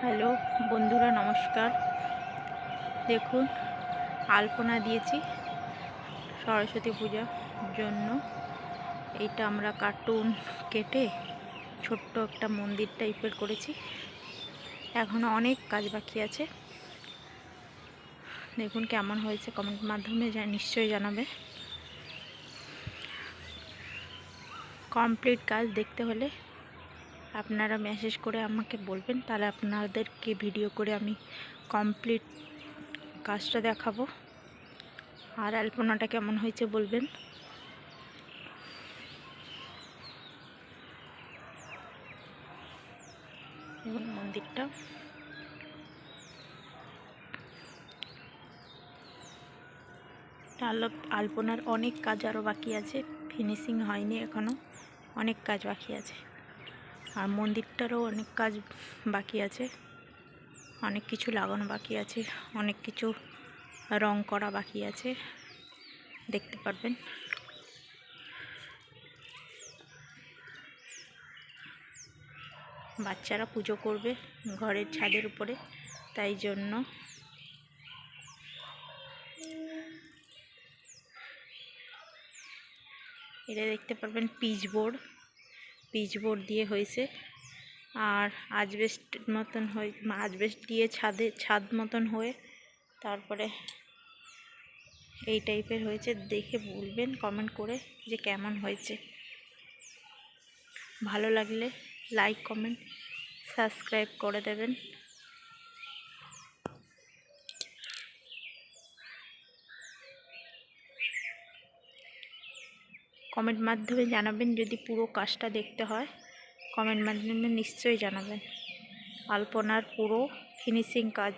Hello বন্ধুরা, নমস্কার। দেখুন, আলপনা দিয়েছি সরস্বতী পূজার জন্য। এইটা আমরা কার্টুন কেটে ছোট্ট একটা মন্দির টাইপের করেছি। এখনও অনেক কাজ বাকি আছে। দেখুন কেমন হয়েছে, কমেন্ট মাধ্যমে নিশ্চয়ই জানাবে। কমপ্লিট কাজ দেখতে হলে আপনারা মেসেজ করে আমাকে বলবেন, তাহলে আপনাদেরকে ভিডিও করে আমি কমপ্লিট কাজটা দেখাবো। আর আলপনাটা কেমন হয়েছে বলবেন। এবং মন্দিরটা আলপনার অনেক কাজ আরও বাকি আছে, ফিনিশিং হয়নি এখনও, অনেক কাজ বাকি আছে। আর মন্দিরটারও অনেক কাজ বাকি আছে, অনেক কিছু লাগানো বাকি আছে, অনেক কিছু রং করা বাকি আছে, দেখতে পারবেন। বাচ্চারা পুজো করবে ঘরের ছাদের উপরে, তাই জন্য এটা দেখতে পারবেন পিচ বোর্ড দিয়ে হয়েছে। আর আজবেস্ট মতন হয়ে, আজবেস্ট দিয়ে ছাদ মতন হয়ে তারপরে এই টাইপের হয়েছে। দেখে বলবেন কমেন্ট করে যে কেমন হয়েছে। ভালো লাগলে লাইক, কমেন্ট, সাবস্ক্রাইব করে দেবেন। কমেন্ট মাধ্যমে জানাবেন যদি পুরো কাজটা দেখতে হয়, কমেন্ট মাধ্যমে নিশ্চয়ই জানাবেন। আলপনার পুরো ফিনিশিং কাজ